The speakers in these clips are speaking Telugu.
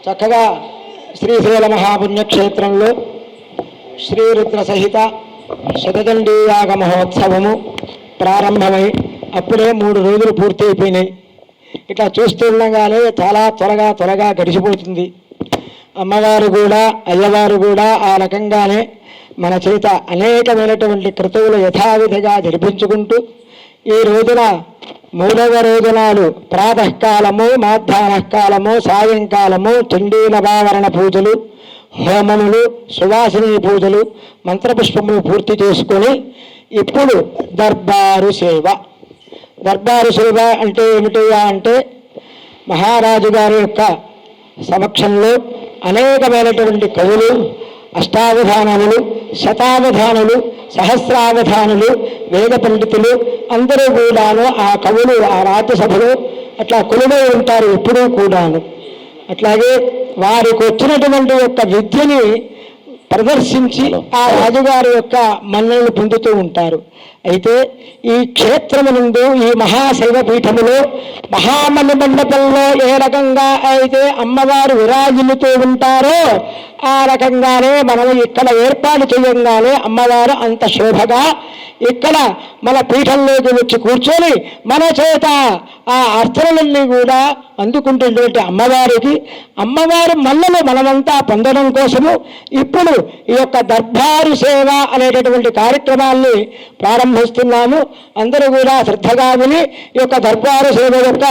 చక్కగా శ్రీశైల మహాపుణ్యక్షేత్రంలో శ్రీరుద్ర సహిత శతదండీయాగ మహోత్సవము ప్రారంభమై అప్పుడే 3 రోజులు పూర్తి అయిపోయినాయి. ఇట్లా చూస్తుండగానే చాలా త్వరగా గడిచిపోతుంది. అమ్మవారు కూడా అయ్యవారు కూడా ఆ రకంగానే మన చేత అనేకమైనటువంటి క్రతువులు యథావిధిగా జరిపించుకుంటూ ఈ రోజున 3వ రోజు నాడు ప్రాతకాలము, మధ్యాహ్నకాలము, సాయంకాలము చండీ నవావరణ పూజలు, హోమములు, సువాసిని పూజలు, మంత్రపుష్పములు పూర్తి చేసుకొని ఇప్పుడు దర్బారు సేవ. దర్బారు సేవ అంటే ఏమిటయ్యా అంటే మహారాజు గారి యొక్క సమక్షంలో అనేకమైనటువంటి కవులు, అష్టావధానములు, శతావధానులు, సహస్రావధానులు, వేద పండితులు అందరూ కూడాను ఆ కవులు ఆ రాజ్యసభలో అట్లా కొలువై ఉంటారు ఎప్పుడూ కూడాను. అట్లాగే వారికి వచ్చినటువంటి యొక్క విద్యని ప్రదర్శించి ఆ రాజుగారి యొక్క మన్ననలు పొందుతూ ఉంటారు. అయితే ఈ క్షేత్రము నుండి ఈ మహాశైవ పీఠములో మహామణి మండపంలో ఏ రకంగా అయితే అమ్మవారు విరాజిల్లుతూ ఉంటారో ఆ రకంగానే మనం ఇక్కడ ఏర్పాటు చేయంగానే అమ్మవారు అంత శోభగా ఇక్కడ మన పీఠంలోకి వచ్చి కూర్చొని మన చేత ఆ అర్చనలన్నీ కూడా అందుకుంటున్నటువంటి అమ్మవారికి అమ్మవారి మల్లలు మనమంతా పొందడం కోసము ఇప్పుడు ఈ యొక్క దర్బారు సేవ అనేటటువంటి కార్యక్రమాన్ని ప్రారంభిస్తున్నాము. అందరూ కూడా శ్రద్ధగా విని ఈ యొక్క దర్బారు సేవ యొక్క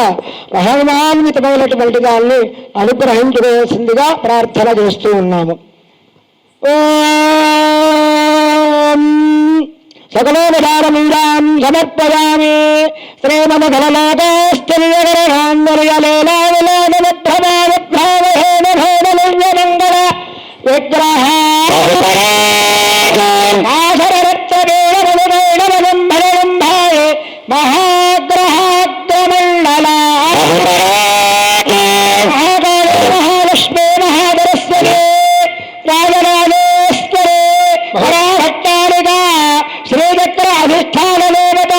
మహిమాన్వితమైనటువంటి దాన్ని అనుగ్రహించుకోవాల్సిందిగా ప్రార్థన చేస్తూ ఉన్నాము. సకలోపచారమీరాం సమర్పయామి శ్రీమదగణనాథాస్తనియగరనాందరయలేలావలోకనభ్రమావభ్రావహేన విగ్రహ మహాగ్రహాగ్రమండల మహాలక్ష్మీ మహాదరస్వతి రాజరాజేశ్వరి భక్తాలిగా శ్రీచక్ర అధిష్టాన దేవత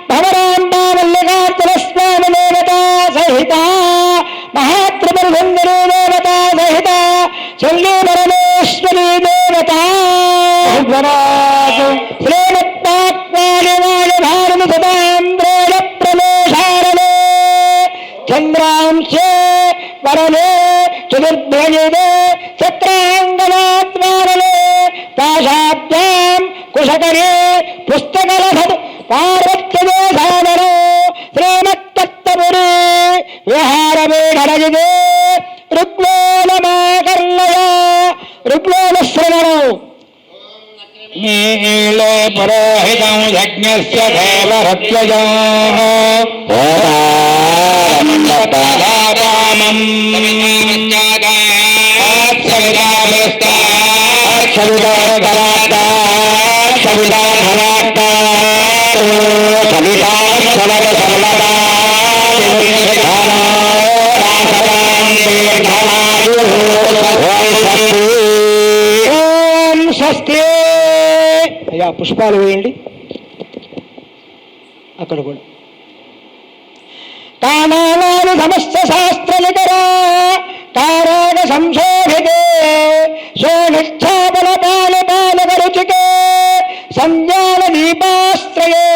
భవరాంబా మల్లికార్జున స్వామి దేవత సహిత మహాత్రిపురసుందరీ దేవత సహిత చల్లి పరమేశ్వరీ దేవత శ్రీమత్పాక్వాణి భారత సదాంధ్రోజ ప్రమోషారణే చంద్రాంశే వరనే చతుర్భ్రజిదే చక్రాంగనాత్మారణే పాశాభ్యాం కుశకరే పుస్తకలభ పార్వత్యదేశానరో శ్రీమత్తత్తపురి విహారమేఢరజిదే ఋగ్వేదమాకర్ణయ ఋగ్వేదశ్రవణం నీలే పురోహితం యజ్ఞస్య దేవరత్యజం స్వస్తి. అయ్యా పుష్పాలు వేయండి అక్కడ కూడా. కామానాని సమస్త శాస్త్రనికరా కారాగ సంశోభితే శోనిచ్ఛాబల పాలపాలకరుచికే సంజాల దీపాశ్రయే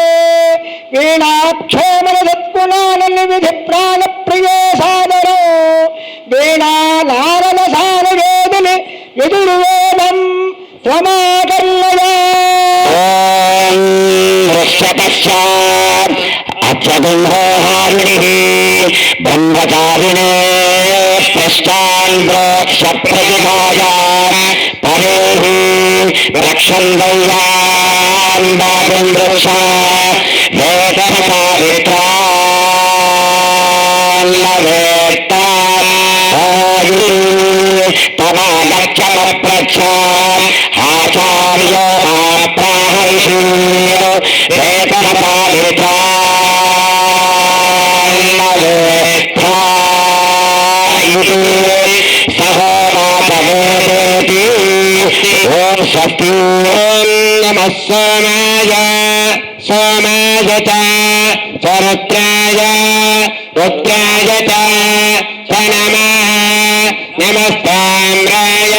వీణాక్షోమన సత్కుణానని విధి ప్రాణప్రియే సాదరో వీణాలారణ సారవేదిని విదుర్వేదం త్వమాకర్ణయ అక్షగుంహోహారిణి బ్రహ్మచారిణే స్పష్టాంధ్రోక్షప్రతిభాయ పరేహి రక్షందయ్యాన్బాబుంద్రక్ష తమాగక్షమప్రక్ష ఆచార్యో ప్రాహర్షి ఓం స్వస్తి. నమః సోమాయ సోమాయ చ రుద్రాయ రుద్రాయ చ నమః नमस्ताम्राय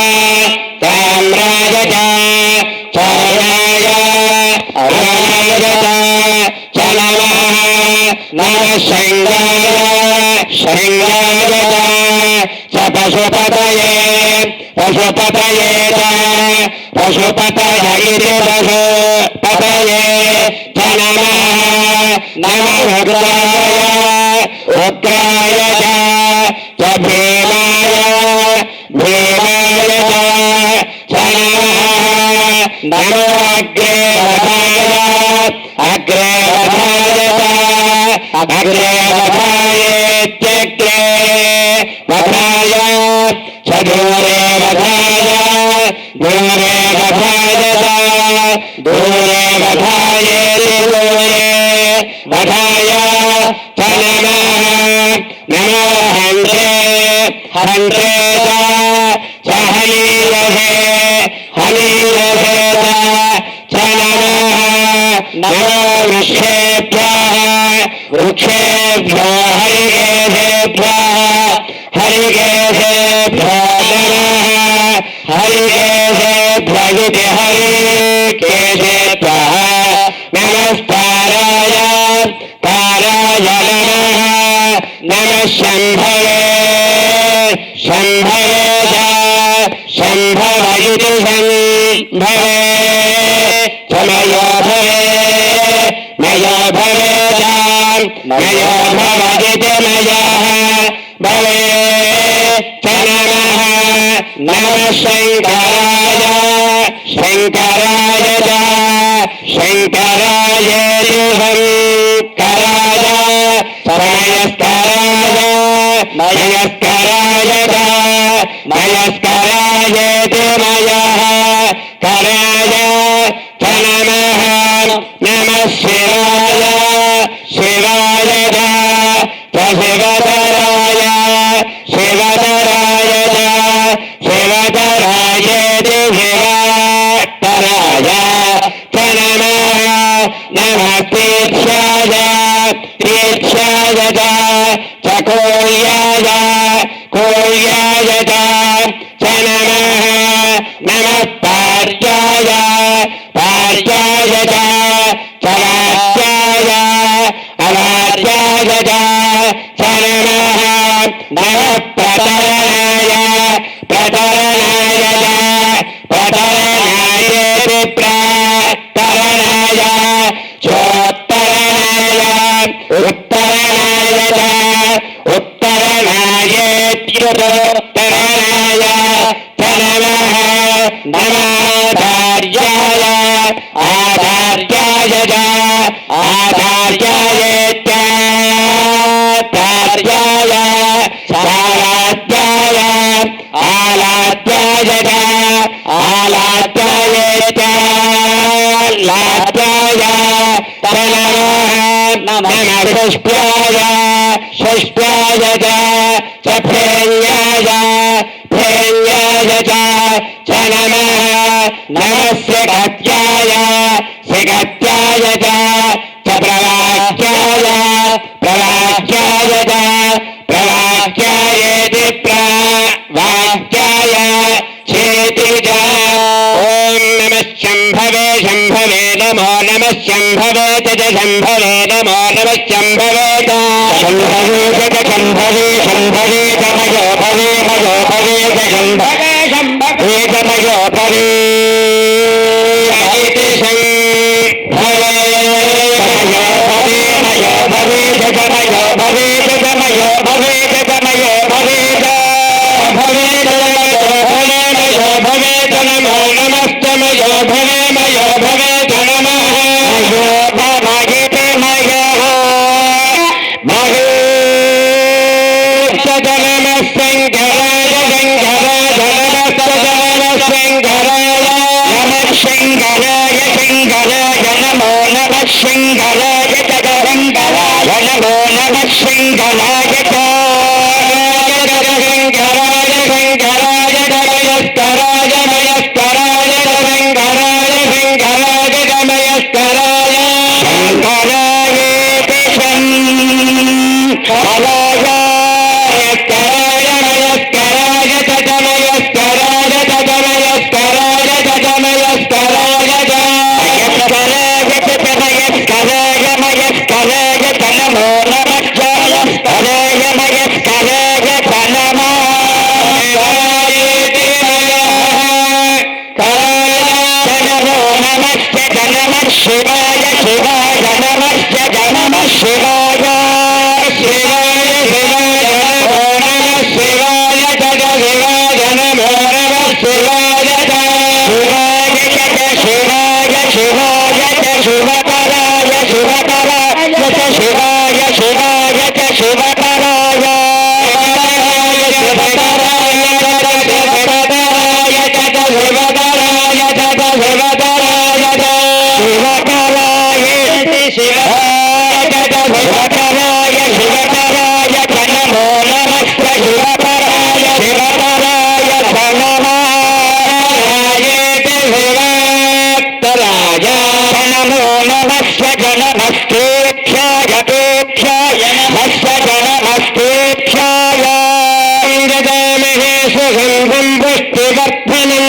ताम्राय चायाय अराय च नमः शृङ्गाय च पशुपतये पशुपतये पशुपतये च नमः उग्राय च भीमाय च नमो अग्रे वधाय च दूरे वधाय च नमो हन्त्रे च हनीयसे च नमो वृक्षेभ्यो हरिकेशेभ्यो हरिकेशेभ्यः नमस्काराय नमः शम्भवे शम्भवयिति शम्भवे च मयो भवयिति मयः भवे च नमः शङ्कराय मयस्करायेति मयः कराय च नमः शिवाय च शिवतरायेति शिवतराय च नमः तीर्थ्याय च कोल्याय च नमः पार्याय च अवार्याय च नमः प्रतरणायेति प्रतरणाय चोत्तरणाय उत्तरणायेत्युत्तरणाय च नमः आधार्याय आधार्यायेत्याधार्याय आलाद्याय नमः षष्ट्याय च फेन्याय च नमः श्रीगत्याय च प्रवाक्यायेति प्रवाक्याय चेति च ॐ नमः शम्भवे नमो नमः शम्भवे च शम्भवे नमो नमः शम्भवे च शम्भवे च मयो भवे च शम्भवे च मयो भवे इति शम्भवे मयो भवे च मयो भवे च मयो भवे च मयो भवे च भवे च नमो नमश्च मयो भवे च नमः मयो भवयति मयः भवे च नमः शङ्कराय नमो नमः शङ्कराय च नमो नमः शङ्कराय च शङ्कराय సంఘం పుష్టివర్ధనం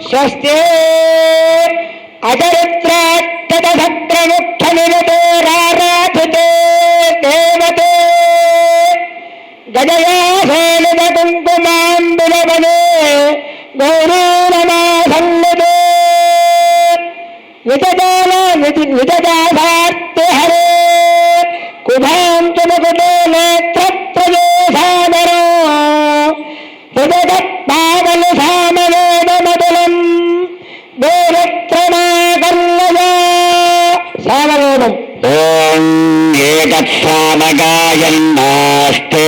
స్వస్తి అజరిత్రాక్షముఖ్యనిరతే రారాధితే దేవతే గజయాసేన కుంకుమాంబులవనే గౌరీరమాసంగదే విజదాసార్తి హరే కుభాంతుముకుటే నేత్రత్రయేసాదరో విజగత్పావలి సామవేదమతులం వేదత్రమాకర్ణయా సామవేదం. ఓం ఏతత్సామగాయన్నాస్తే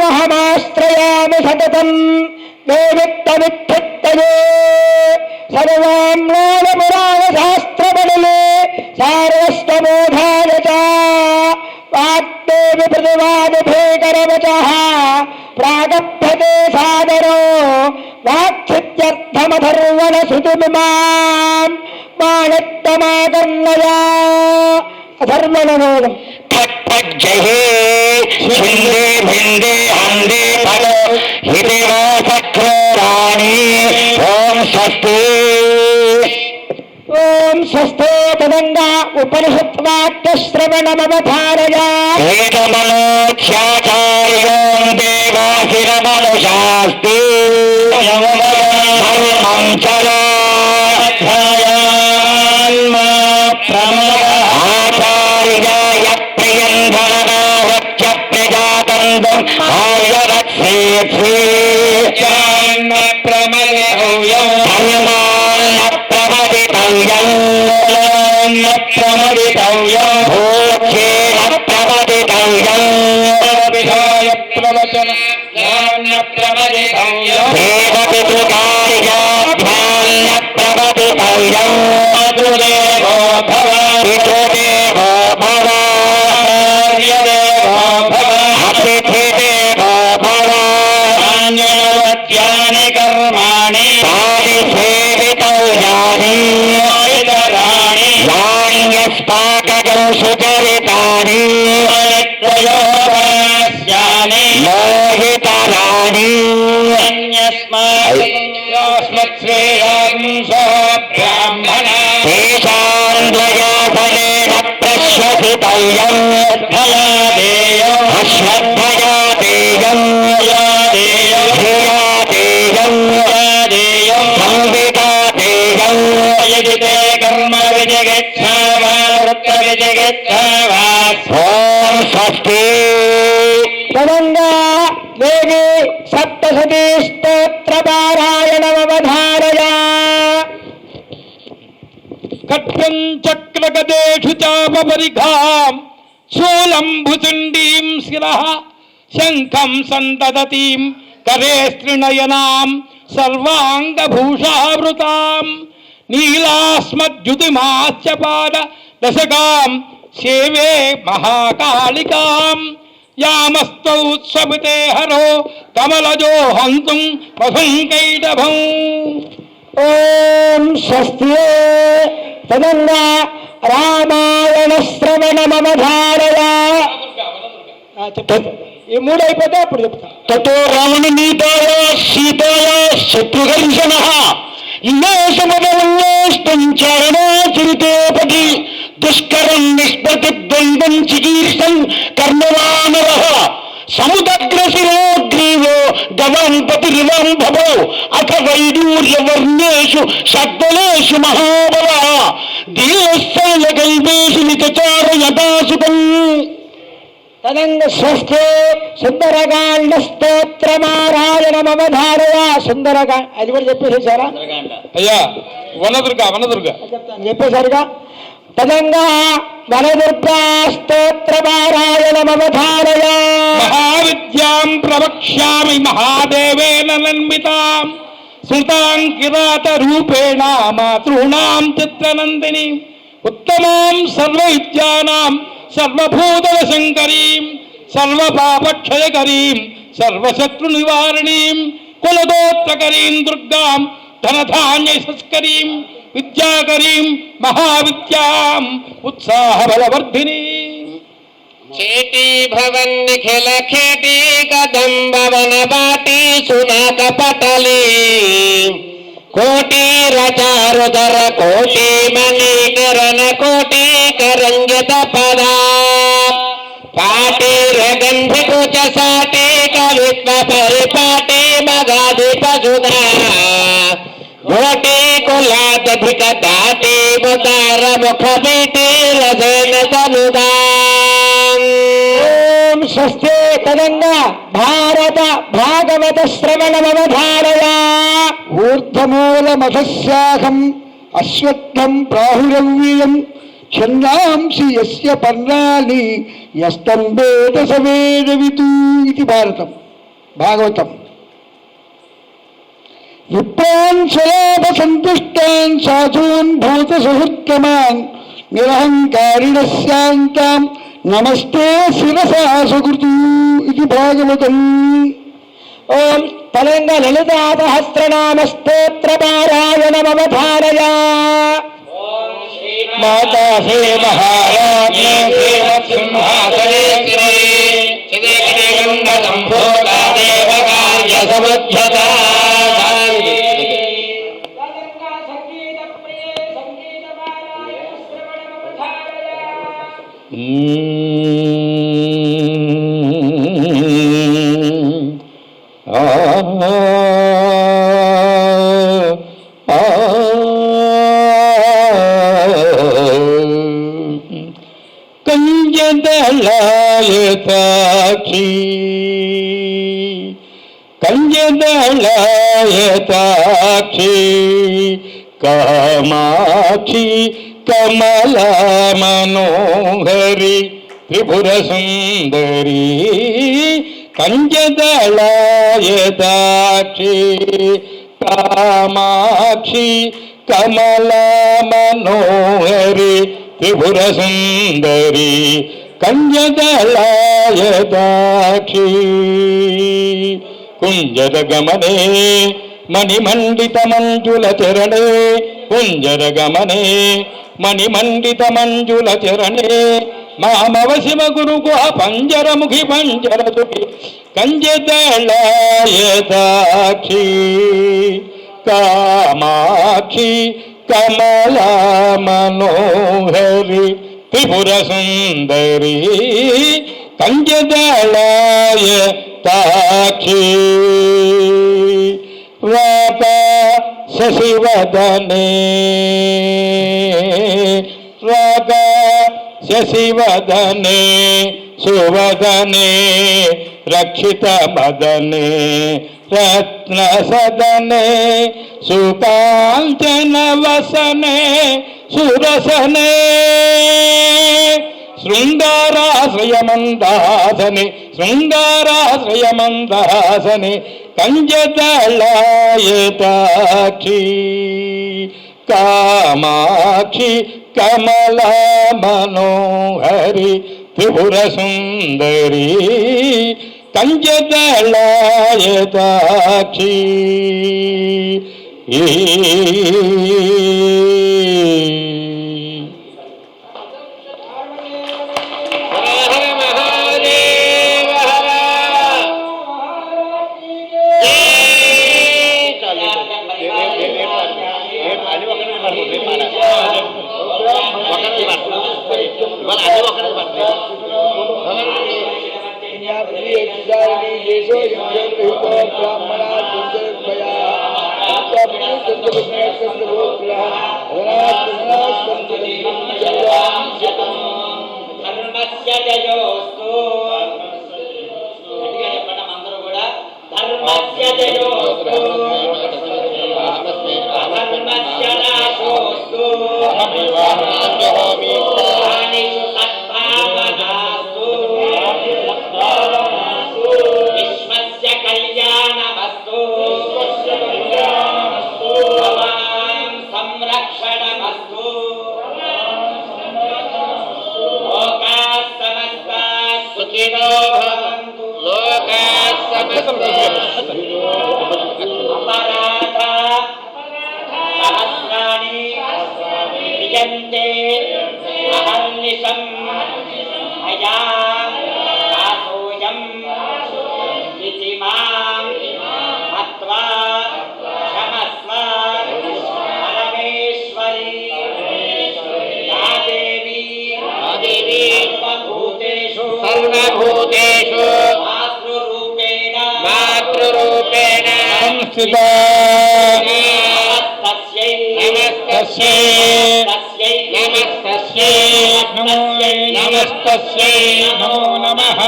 దేవిత్తామహమాశ్రయామి సతతం దేవిత్తమిత్యుత్తయే సర్వాం లోలపురాణ శాస్త్రపణిలే సారస్వబోధాయ చ వాగ్దేవి ప్రతివాదిభేకరవచః ప్రాగభ్యతే సాదరో వాక్సిత్యర్థమధర్వణ శృతిమిమాం మాణత్తమాకర్ణయా. అధర్వణవేదం జహే హిందే భిందే హందే ఫలో హిదేవో సక్రోరాణి. ఓం స్వస్తి. ఓం స్వస్తో తదంగా ఉపనిషద్వాక్యశ్రవణమవధారయా. వేదమనోధ్యాచార్యోం దేవాశిరమనుశాస్తి ధర్మం చరా ఆచార్యాయ ప్రియంధనవచ్చ ప్రజాతందం ఆర్యరక్షేత్రేణ ప్రమదితవ్యం ధర్మాన్న ప్రమదితవ్యం ప్రమదితవ్యం భోక్షేణ ప్రమదితవ్యం విధాయ ప్రవచన ప్రమదితవ్యం దేవపితృకార్యాభ్యాన్న ప్రమదితవ్యం మాతృదేవో భవ పితృదేవో భవ ఆర్యదేవో భవ అతిథిదేవో భవ ధాన్యవత్యాని కర్మాణి తాని సేవితవ్యాని ఇతరాణి యాన్యస్పాకజం సుచరితాని త్వయోపాస్యాని మోహితరాణి అన్యస్మాత్శ్రేయాంసో బ్రాహ్మణ తేషాం ద్వయాఫలేన ప్రశ్వసితవ్యం ఫలాదేయం అశ్వత్థయా దేయం దేయం ధియా దేయం దేయం సంవిదా దేయం యజితే కర్మ విజగచ్ఛావా వృత్త విజగచ్ఛావా. ఓం స్వస్తి. తదంగా దేవి సప్తశతీ స్తోత్ర పారాయణమవధారయా. ఖడ్గం చక్రగదేషు చాపరిఘాం శూలం భుచుండీం శిరః శంఖం సందదతీం కరే స్తృణయనాం సర్వాంగభూషావృతాం నీలాస్మద్యుతిమాచ్యపాద దశకాం సేవే మహాకాళికాం యామస్తౌ స్వపితే హరో కమలజో హంతుం వసుం కైటభం. ఓం స్వస్తి. తదంగా రామాయణ శ్రవణమవధారయా. ఈ మూడు అయిపోతే అప్పుడు చెప్తా. తతో రావణ నీతాయ సీతాయ శత్రుఘర్షణ ఇన్నేషమదన్యేష్టం చరణాచరితేపటి దుష్కరం నిష్ప్రతిద్వంద్వం చికీర్షం కర్మవానర సముద్రశిరోగ్రీవో గవాంపతిరివం భవో అథ వైడూర్యవర్ణేషు షడ్దలేషు మహాబల ధీయశైలకల్పేషు నిచచార యథాసుతం. తదంగ స్వస్థే సుందరకాండ స్తోత్రమారాయణమవధారయ. సుందరకాండ అది కూడా చెప్పేసారా అయ్యా? వనదుర్గ చెప్పేశారుగా. తదంగా వనదుర్గా స్తోత్రమారాయణమవధారయ. మహావిద్యాం ప్రవక్ష్యామి మహాదేవేన నన్వితాం సుతాం కిరాత రూపేణ మాతృణాం చిత్రనందిని ఉత్తమాం సర్వ విద్యానాం సర్వభూతల శంకరీం సర్వపాపక్షయకరీం సర్వశత్రు నివారణీం కులగోత్రకరీం దుర్గాం ధనధాన్యశస్కరీం విద్యాకరీం మహావిద్యాం ఉత్సాహబలవర్ధిని. చేటీ భవన్ నిఖిల ఖేటీ కదంబ వన బాటీ సునాక పటలీ కోటి రచారుదర కోటి మణికరణ కోటి కరంజిత పదా పాటి రగంధి కుచ సాటి కవిత్వ పరిపాటి మగాధిప సుధా కోటి కులాదధిక దాటి ముదార ముఖ బీటి రసేన సనుదా. ఓం స్వస్తి. తదంగా భారత భాగవత శ్రవణమవధారయ. ఊర్ధమూలమధశాఖం అశ్వత్థం ప్రాహురవ్యయం ఛందాంసి యస్య పర్ణాని యస్తం వేద స వేదవితు. ఇది భారతం భాగవతం. విప్రాన్ స్వలాభ సంతుష్టాన్ సాధూన్ భూత సుహృత్తమాన్ నిరహంకారిణ శాంతాం నమస్తే శిరసా సుకృతు. ఇది భాగవతం. ఓం తలంగ లలితా సహస్రనామ స్తోత్రపారాయణమవధారయ. మాతా శ్రీ మహారాజ్ఞే శ్రీమత్సింహాసనే సముద్యత కంజదళాయతాక్షి కంజదళాయతాక్షి కామాక్షి కమలా మనోహరి త్రిపుర సుందరి కంజదళాయతాక్షి కామాక్షి కమలా మనోహరి త్రిపుర సుందరి కంజదళాయతాక్షి. కుంజర గమనే మణిమండిత మంజుల చరణే కుంజర గమనే మణిమండిత మంజుల చరణే మామవ శివ గురు గుహ పంజరముఖి పంజరదుఖి కంజదళాయతాక్షి కామాక్షి కమలా మనోహరి త్రిపుర సుందరి కంజదళాయతాక్షి. రాక శశివదనే రాక శశివదనే సువదనే రక్షిత మదనే రత్న సదనే సుకాంచన వసనే సురసనే శృంగారాశ్రయమందాసనే శృంగారాశ్రయమందాసనే కంజదళాయతాక్షి కామాక్షి కమలా మనోహరి త్రిపుర సుందరి కంజదళాయతాక్షి. ధర్మస్య జయోస్తు. గట్టిగా చెప్పండి అందరూ కూడా. ధర్మస్య జయోస్తు అధర్మస్య నాశోస్తు ప్రాణిషు సద్భావనాస్తు విశ్వస్య కళ్యాణమస్తు భవాన్ సంరక్షణమస్తు లోకాః సమస్తాః సుఖినో భవంతు. లోకాః సమస్తాః అపరాధ సహస్రాణి విజంతే అహర్నిశం మయా దాసోయం ఇతి మాం మత్వా క్షమస్వ పరమేశ్వరి. యా దేవీ సర్వభూతేషు మాతృరూపేణ సంస్థితా నమస్తస్యై నమస్తస్యై నమస్తస్యై నమస్తస్యై నమో నమః.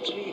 శ్రీ